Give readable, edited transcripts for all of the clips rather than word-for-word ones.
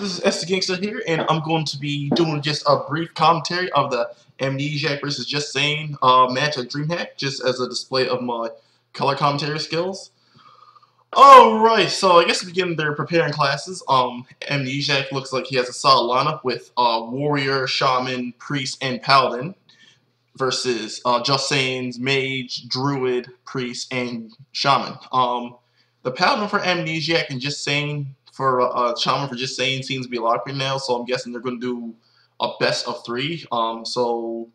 This is S the Gangster here, and I'm going to be doing just a brief commentary of the Amnesiac versus Just Saying match at DreamHack, just as a display of my color commentary skills. Alright, so I guess to begin their preparing classes, Amnesiac looks like he has a solid lineup with Warrior, Shaman, Priest, and Paladin versus Just Saying's Mage, Druid, Priest, and Shaman. The Paladin for Amnesiac and Just Saying for Shaman for Just Saying seems to be locked right now, so I'm guessing they're going to do a best of three. So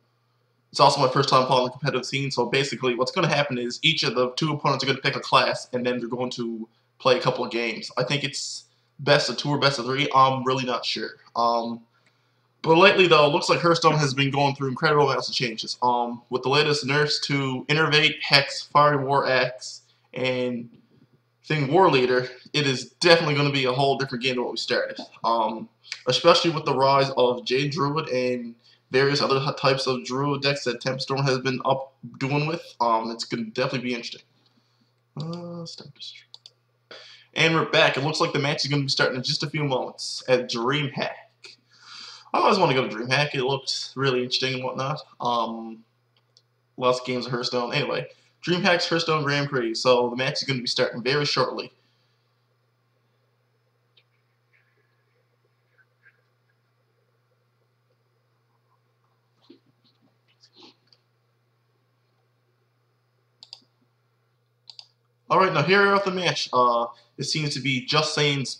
it's also my first time following the competitive scene, so basically what's going to happen is each of the two opponents are going to pick a class, and then they're going to play a couple of games. I think it's best of two or best of three. I'm really not sure. But lately, though, it looks like Hearthstone has been going through incredible amounts of changes. With the latest nerfs to Innervate, Hex, Fiery War Axe, and Thing War Leader, it is definitely going to be a whole different game than what we started. Especially with the rise of Jade Druid and various other types of Druid decks that Tempestorm has been up doing with. It's going to definitely be interesting. And we're back. It looks like the match is going to be starting in just a few moments at DreamHack. I always want to go to DreamHack. It looked really interesting and whatnot. Lots of games of Hearthstone. Anyway, DreamHack's Hearthstone Grand Prix. So the match is going to be starting very shortly. Alright, now here are the match. It seems to be Just Saying's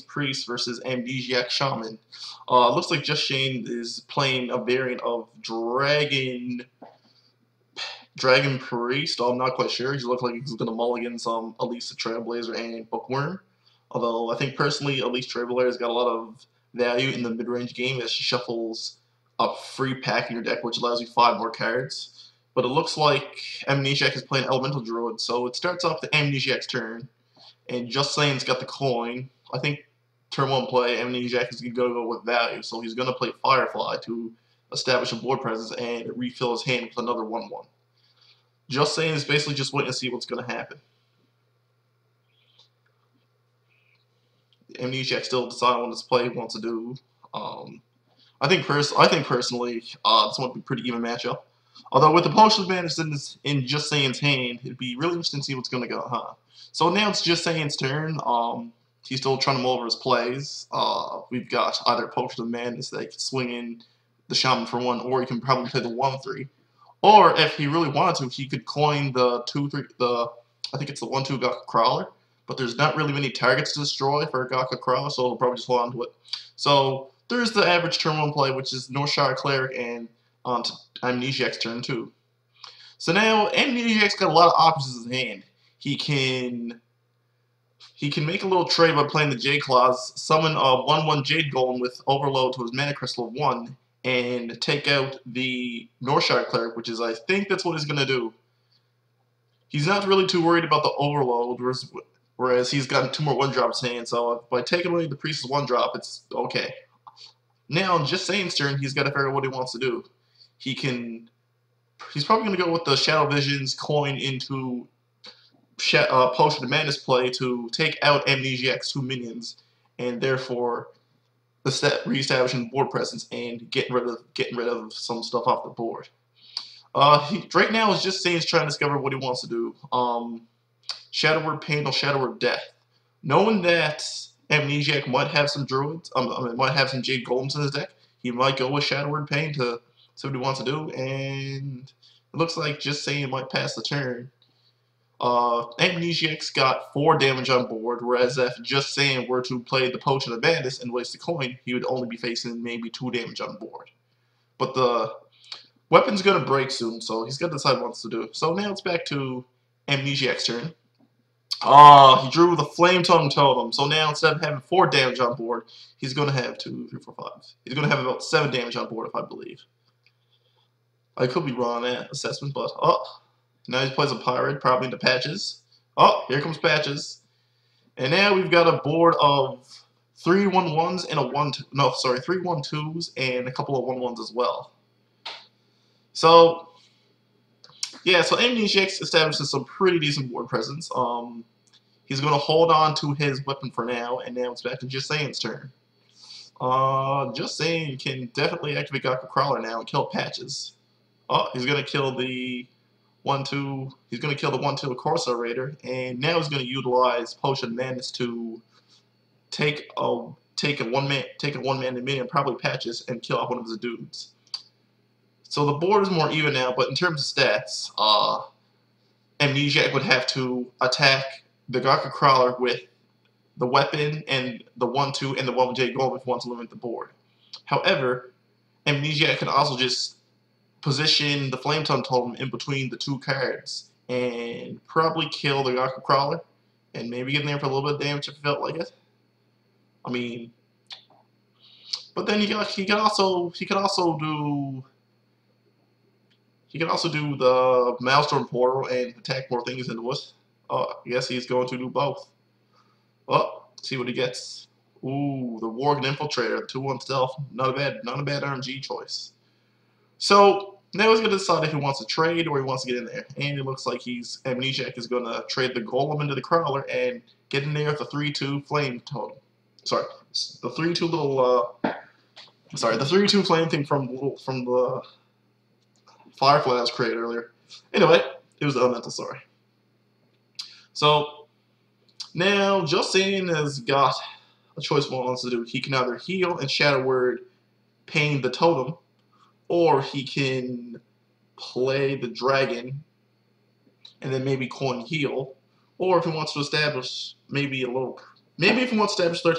Priest versus Amnesiac Shaman. Looks like Just Saying is playing a variant of Dragon Priest. I'm not quite sure. He looks like he's going to mulligan some Elise Trailblazer and Bookworm. Although I think personally, Elise Trailblazer has got a lot of value in the mid-range game as she shuffles a free pack in your deck, which allows you 5 more cards. But it looks like Amnesiac is playing Elemental Druid, so it starts off the Amnesiac's turn, and Just Saying's got the coin. I think turn 1 play, Amnesiac is going to go with value, so he's going to play Firefly to establish a board presence and refill his hand with another 1/1. Just Saying is basically just waiting to see what's going to happen. Amnesiac still deciding what his play wants to do. I think personally, this would be a pretty even matchup. Although with the Potion advantage in Just Saying's hand, it'd be really interesting to see what's going to go, huh? So now it's Just Saying's turn. He's still trying to mull over his plays. We've got either Potion of Madness that can swing in the Shaman for 1, or he can probably play the 1/3. Or if he really wanted to, he could coin the 2/3. I think it's the 1/2 Gaka Crawler. But there's not really many targets to destroy for Gaka Crawler, so he'll probably just hold on to it. So there's the average turn 1 play, which is Northshire Cleric and on to Amnesiac's turn 2. So now Amnesiac's got a lot of options in his hand. He can make a little trade by playing the Jade Claws, summon a 1/1 Jade Golem with Overload to his Mana Crystal 1, and take out the Northshire Cleric, which is, I think that's what he's going to do. He's not really too worried about the Overload, whereas he's got 2 more 1-drops in his hand, so by taking away the Priest's 1-drop, it's okay. Now, on Just Saying's turn, he's got to figure out what he wants to do. He's probably going to go with the Shadow Vision's coin into Potion of Madness play to take out Amnesiac's 2 minions, and therefore reestablishing board presence and getting rid of some stuff off the board. Right now, is Just Saying's trying to discover what he wants to do. Shadow Word Pain or Shadow Word Death. Knowing that Amnesiac might have some Druids, might have some Jade Golems in his deck, he might go with Shadow Word Pain to see what he wants to do, and it looks like Just Saying might pass the turn. Amnesiac's got 4 damage on board, whereas if Just Saying were to play the Potion of Madness and waste the coin, he would only be facing maybe 2 damage on board. But the weapon's going to break soon, so he's got to decide what he wants to do. So now it's back to Amnesiac's turn. He drew the Flame Tongue Totem, so now instead of having 4 damage on board, he's going to have 2, 3, 4, 5. He's going to have about 7 damage on board, if I believe. I could be wrong on that assessment, but now he plays a Pirate, probably into Patches. Here comes Patches. And now we've got a board of 3 1/1s and a 3 1/2s and a couple of 1/1s as well. So yeah, so Amnesiac establishes some pretty decent board presence. He's going to hold on to his weapon for now, and now it's back to Just Saying's turn. Just Saying can definitely activate Gaka Crawler now and kill Patches. Oh, he's going to kill the 1/2. He's going to kill the 1/2 Corsair Raider, and now he's going to utilize Potion Madness to take a one man minion, probably Patches, and kill off one of his dudes. So the board is more even now, but in terms of stats, Amnesiac would have to attack the Gaka Crawler with the weapon and the 1/2 and the 1J Golem if he wants to limit the board. However, Amnesiac can also just position the Flame Tongue Totem in between the two cards and probably kill the Gaka Crawler and maybe get in there for a little bit of damage if it felt like it. I mean, but then he could also do the Maelstrom Portal and attack more things into it. I guess he's going to do both. Well, see what he gets. Ooh, the Worgen Infiltrator, 2/1 stealth. Not a bad RNG choice. So now he's going to decide if he wants to trade or he wants to get in there. And it looks like Amnesiac is going to trade the Golem into the Crawler and get in there with the 3/2 Flame Totem. Sorry, the 3/2 little. Sorry, the 3/2 flame thing from the Firefly I was created earlier. Anyway, it was the elemental. Sorry. So now Just Saying has got a choice of what he wants to do. He can either heal and Shadow Word Pain the totem, or he can play the dragon and then maybe coin heal, or if he wants to establish maybe if he wants to establish threat,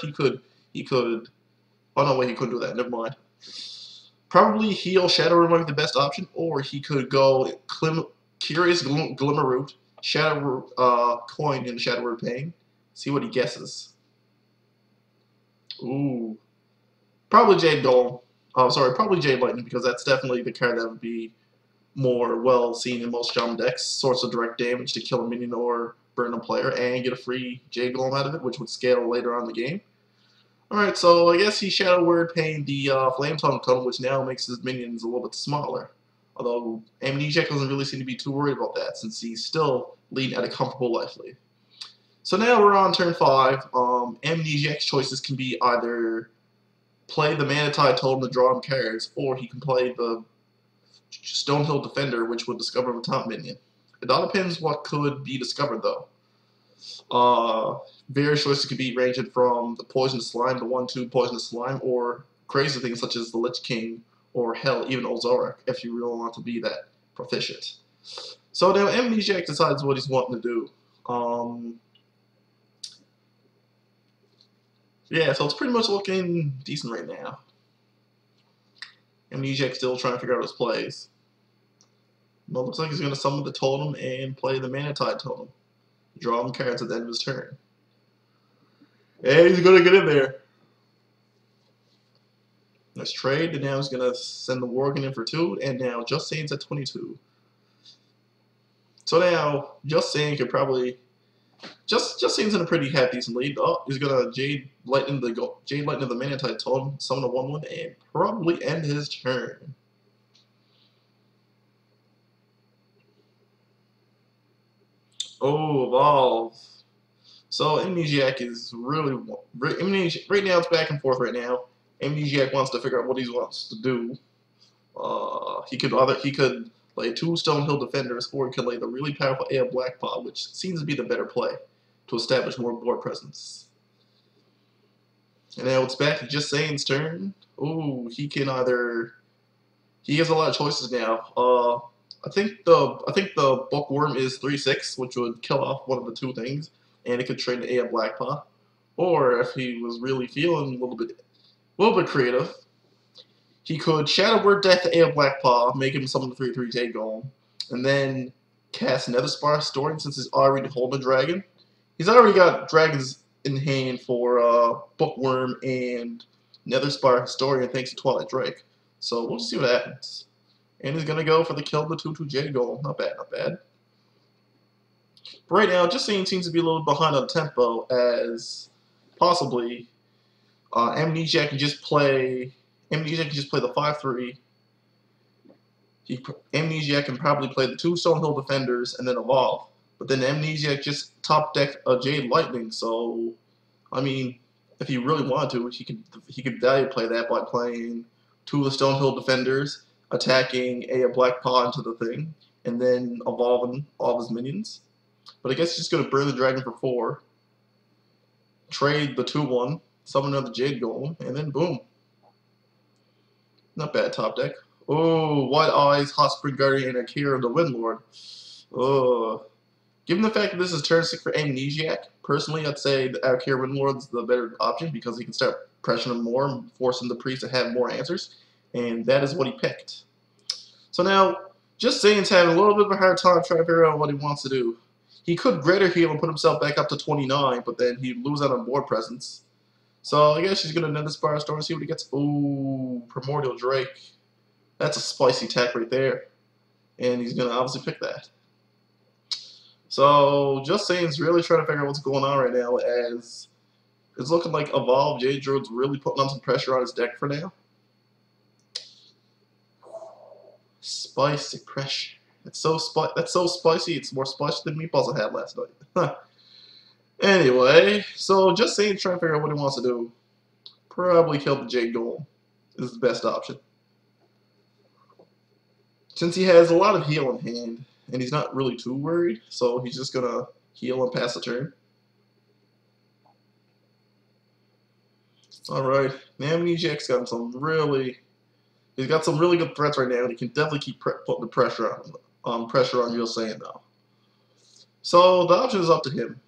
he could. Oh no, wait, he couldn't do that. Never mind. Probably heal Shadow Word might be the best option, or he could go Curious Glimmer Root, Shadow coin in Shadow Word Pain. See what he guesses. Ooh, probably Jade Golem. Oh, sorry, probably Jade Lightning, because that's definitely the card that would be more well seen in most Shaman decks. Source of direct damage to kill a minion or burn a player, and get a free Jade Golem out of it, which would scale later on in the game. Alright, so I guess he Shadow Word Pain the Flame Tongue Totem, which now makes his minions a little bit smaller. Although Amnesiac doesn't really seem to be too worried about that, since he's still leading at a comfortable life lead. So now we're on turn 5. Amnesiac's choices can be either play the Mana Tide Totem to draw him cards, or he can play the Stonehill Defender, which would discover a top minion. It all depends what could be discovered, though. Various choices could be ranging from the Poisonous Slime, the 1/2 Poisonous Slime, or crazy things such as the Lich King, or hell, even Ozark, if you really want to be that proficient. So now Amnesiac decides what he's wanting to do. Yeah, so it's pretty much looking decent right now. Amnesiac's still trying to figure out his plays. But it looks like he's going to summon the totem and play the Mana Tide Totem. Draw him cards at the end of his turn. And he's going to get in there. Let's trade, and now he's going to send the Worgen in for 2, and now Just Saying's at 22. So now, Just Saying could probably... Just Saying's in a pretty half-decent lead. Oh, he's going to Jade Lightning the Mana Tide Totem, summon a 1/1, and probably end his turn. Oh, Evolve. So Amnesiac is really... right now, it's back and forth right now. Amnesiac wants to figure out what he wants to do. He could lay 2 Stonehill Defenders, or he could lay the really powerful Ale Blackpaw, which seems to be the better play to establish more board presence. And now it's back to Just Saying's turn. Ooh, he can either... He has a lot of choices now. I think the Bookworm is 3/6, which would kill off one of the 2 things, and it could trade to Ale Blackpaw. Or if he was really feeling a little bit creative, he could Shadow Word Death to Ale Blackpaw, make him summon the 3/3 Jade Golem, and then cast Netherspire Story since he's already holding a dragon. He's already got dragons in hand for Bookworm and Netherspire Historian thanks to Twilight Drake. So we'll just see what happens. And he's going to go for the kill the 2/2 Jade Golem. Not bad, not bad. But right now, Just Saying seems to be a little behind on tempo, as possibly Amnesiac can just play the 5/3. Amnesiac can probably play the 2 Stonehill Defenders and then evolve. But then Amnesiac just top deck a Jade Lightning, so I mean, if he really wanted to, he could value play that by playing two of the Stonehill Defenders, attacking a Black Paw into the thing, and then evolving all of his minions. But I guess he's just gonna burn the dragon for 4, trade the 2/1, summon another Jade Golem, and then boom. Not bad top deck. Oh, White Eyes, Hot Spring Guardian, and Akira the Windlord. Oh. Given the fact that this is turn 6 for Amnesiac, personally I'd say the Akira Windlord's the better option because he can start pressuring him more and forcing the priest to have more answers. And that is what he picked. So now, Just Saiyin's having a little bit of a hard time trying to figure out what he wants to do. He could greater heal and put himself back up to 29, but then he'd lose out on board presence. So I guess she's going to Nether Spire Storm and see what he gets. Ooh, Primordial Drake. That's a spicy tech right there. And he's going to obviously pick that. So Just Saiyin's really trying to figure out what's going on right now, as it's looking like Evolve Jade Druid's really putting on some pressure on his deck for now. Spicy pressure. That's so spicy. It's more spicy than meatballs I had last night. Anyway, so Just Saiyin's trying to figure out what he wants to do. Probably kill the Jade Golem is the best option, since he has a lot of heal in hand, and he's not really too worried. So he's just gonna heal and pass the turn. All right, Amnesiac's got some really. He's got some really good threats right now, and he can definitely keep putting the pressure on Just Saiyin now. So the option is up to him.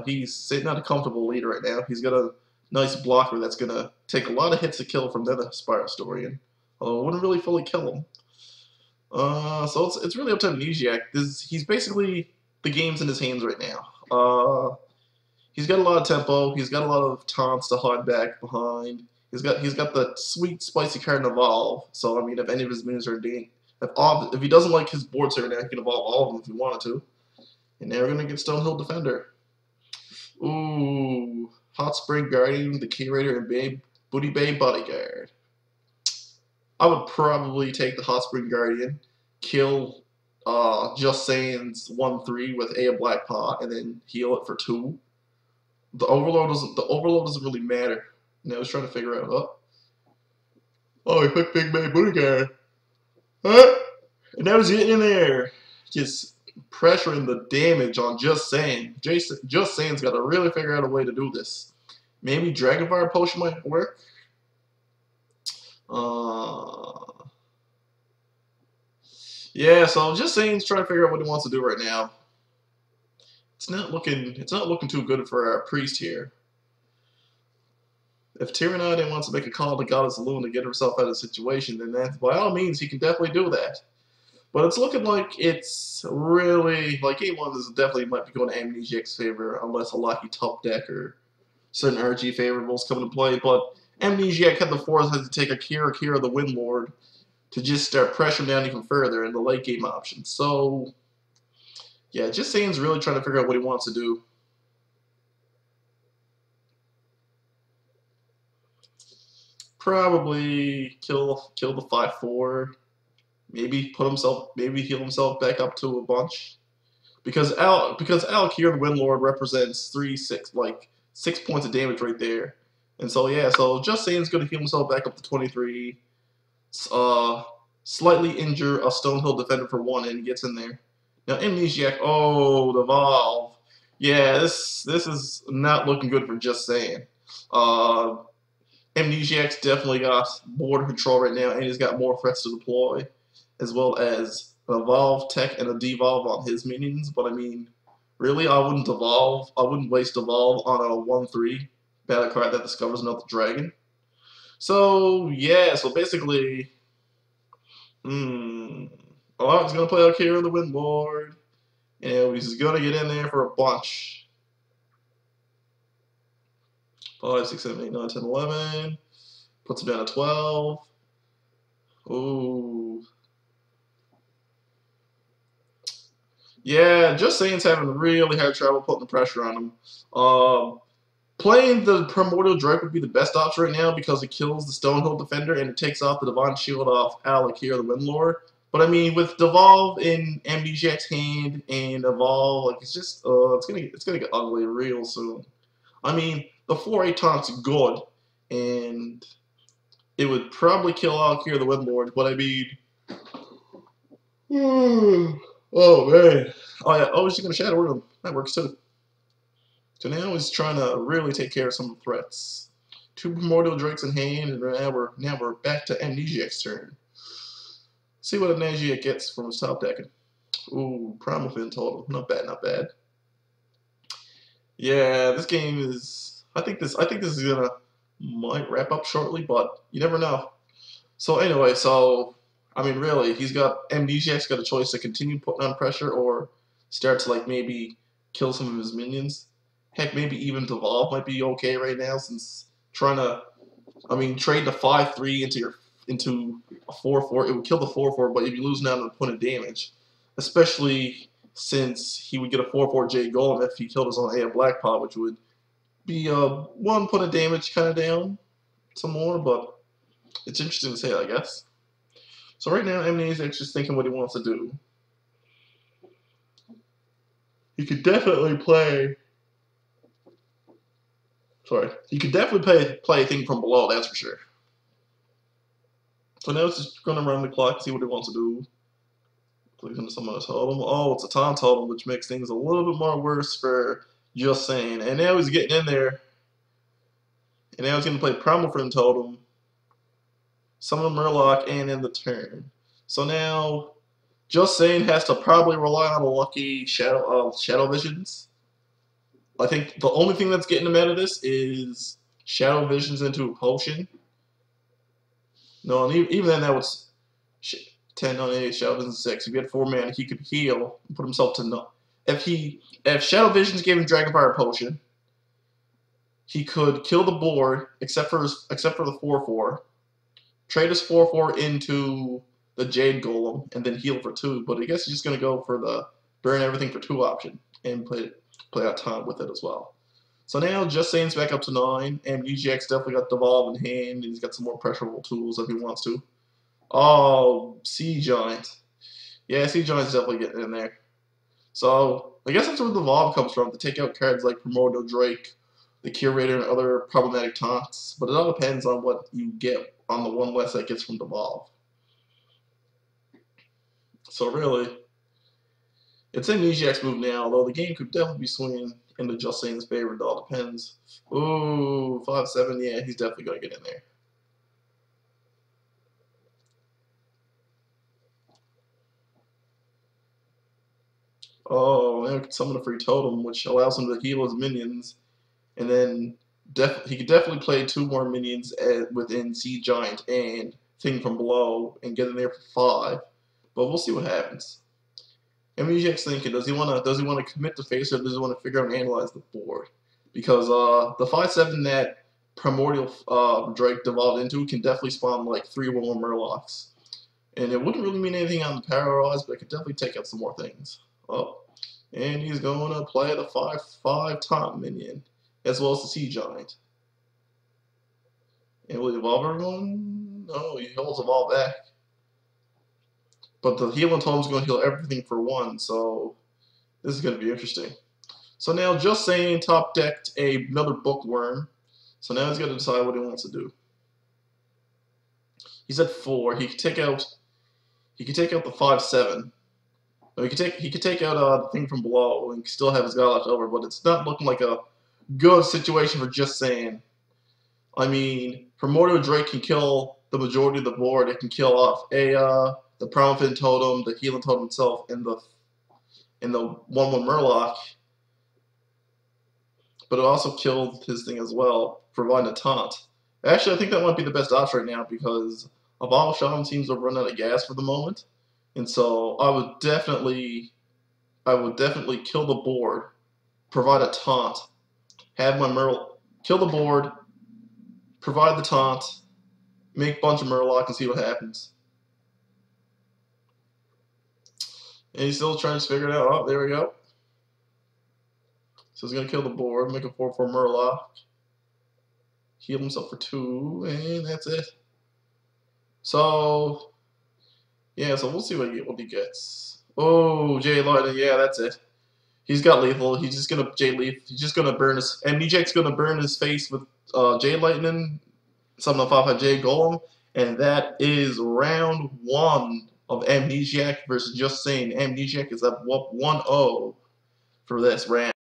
He's sitting at a comfortable lead right now. He's got a nice blocker that's gonna take a lot of hits to kill from Nether Spire Historian, although it wouldn't really fully kill him. So it's really up to Amnesiac. He's basically the game's in his hands right now. He's got a lot of tempo. He's got a lot of taunts to hide back behind. He's got the sweet spicy card in Evolve. So I mean, if any of his minions are dead, if he doesn't like his board right now, he can evolve all of them if he wanted to. And now we're gonna get Stonehill Defender. Ooh, Hot Spring Guardian, the Curator, and Booty Bay Bodyguard. I would probably take the Hot Spring Guardian, kill Just Saiyin's 1/3 with a Black Paw, and then heal it for 2. The overload doesn't really matter. And I was trying to figure out, he picked Big Bay Bodyguard. And that was getting in there, just pressuring the damage on Just Saiyin. Just Saiyin's got to really figure out a way to do this. Maybe Dragonfire Potion might work. Yeah, so Just Saiyin's trying to figure out what he wants to do right now. It's not looking too good for our priest here. If Tyrannide wants to make a call to Goddess Loon to get herself out of the situation, then that's, by all means, he can definitely do that. But it's looking like it's really, like, Game 1 is definitely might be going to Amnesiac's favor, unless a lucky top deck or certain RG favorables come into play. But Amnesiac had the foresight to take Akira the Windlord to just start pressuring down even further in the late game option. So, yeah, Just Saiyin's really trying to figure out what he wants to do. Probably kill the 5/4. Maybe heal himself back up to a bunch. Because Akira the Windlord represents 6 points of damage right there. And so yeah, so Just Saiyin's gonna heal himself back up to 23. Slightly injure a Stonehill Defender for 1 and he gets in there. Now Amnesiac, the Evolve. Yeah, this is not looking good for Just Saiyin. Amnesiac's definitely got board control right now, and he's got more threats to deploy, as well as an Evolve tech and a Devolve on his minions. But I mean, really, I wouldn't waste Evolve on a 1/3 battle card that discovers another dragon. So yeah, so basically, he's gonna play Akira the Windlord, and he's gonna get in there for a bunch. 5, 6, 7, 8, 9, 10, 11. Puts him down to 12. Ooh. Yeah, Just Saiyin's having really hard trouble putting the pressure on him. Playing the Primordial Drake would be the best option right now because it kills the Stonehill Defender and it takes off the Divine Shield off Akira the Windlord. But I mean, with Devolve in MDGX hand and Evolve, like it's just it's gonna get ugly real soon. I mean, the 4-8 taunt's good, and it would probably kill out here the Windlord. But I mean, oh man, oh yeah, oh she's gonna Shadow Realm. That works too. So now he's trying to really take care of some threats. 2 Primordial Drakes in hand, and now we're back to Amnesiac's turn. See what Amnesiac gets from his top decking. Ooh, Primal Fin total. Not bad, not bad. Yeah, this game is. I think this is gonna might wrap up shortly, but you never know. So anyway, I mean, really, he's got Amnesiac's got a choice to continue putting on pressure or start to like maybe kill some of his minions. Heck, maybe even Devolve might be okay right now since trying to. I mean, trade the 5/3 into a 4/4. It would kill the 4/4, but you'd be losing out on a point of damage, especially since he would get a 4/4 J Golem if he killed us on a Black Pot, which would be 1 point of damage kind of down some more, but it's interesting to say, I guess. So right now, Amnesiac's just thinking what he wants to do. He could definitely play. Sorry, he could definitely play a thing from below. That's for sure. So now it's just going to run the clock, see what he wants to do. Click into some of the totem. Oh, it's a taunt totem, which makes things a little bit more worse for Just Saying. And now he's getting in there. And now he's going to play Primal Fin totem, summon Murloc, and end the turn. So now, Just Saying has to probably rely on a lucky Shadow Visions. I think the only thing that's getting him out of this is Shadow Visions into a potion. No, and even then that was 10 on 8, Shadow Visions 6. If he had 4 mana, he could heal and put himself to no. If Shadow Visions gave him Dragonfire Potion, he could kill the board except for the 4/4. Trade his 4/4 into the Jade Golem and then heal for 2. But I guess he's just gonna go for the burn everything for 2 option and play out time with it as well. So now Just Saying's back up to 9, and UGX definitely got Devolve in hand, and he's got some more pressurable tools if he wants to. Oh, Sea Giant. Yeah, Sea Giant's definitely getting in there. So I guess that's where Devolve comes from, to take out cards like Primordial Drake, the Curator, and other problematic taunts. But it all depends on what you get on the one less that gets from Devolve. So really, it's an EGX move now, although the game could definitely be swinging into Just Saying's favor. It all depends. Ooh, 5/7, yeah, he's definitely going to get in there. Oh, now he can summon a free totem, which allows him to heal his minions. And then he could definitely play 2 more minions within Sea Giant and Thing from Below and get in there for 5. But we'll see what happens. MUGX thinking, does he want to commit to face, or does he want to figure out and analyze the board? Because the 5/7 that Primordial Drake devolved into can definitely spawn like 3 or more Murlocs. And it wouldn't really mean anything on the Paralyze, but it could definitely take out some more things. Oh, and he's going to play the 5/5 taunt minion, as well as the Sea Giant. And will he evolve everyone? No, he holds Evolve back. But the healing totem is going to heal everything for 1, so this is going to be interesting. So now Just Saying top decked another Bookworm. So now he's got to decide what he wants to do. He's at 4. He could take out the 5/7. No, he could take out the Thing from Below and still have his guy left over, but it's not looking like a good situation for Just Saying. I mean, Primordial Drake can kill the majority of the board. It can kill off the Primal Fin totem, the healing totem itself, and the 1/1 Murloc. But it also killed his thing as well, providing a taunt. Actually, I think that might be the best option right now because Evolve Shaman seems to have run out of gas for the moment. And so I would definitely kill the board, provide a taunt, have my kill the board, provide the taunt, make a bunch of Murloc and see what happens. And he's still trying to figure it out. Oh, there we go. So he's going to kill the board, make a 4/4 Murloc, heal himself for 2, and that's it. So Yeah, so we'll see what he gets. Oh, Jay Lightning, yeah, that's it. He's got lethal. He's just gonna Jay Leaf. He's just gonna burn his. Amnesiac's gonna burn his face with Jay Lightning, summon a 5 Jay Golem, and that is round 1 of Amnesiac versus Just Saying. Amnesiac is up 1-0 for this round.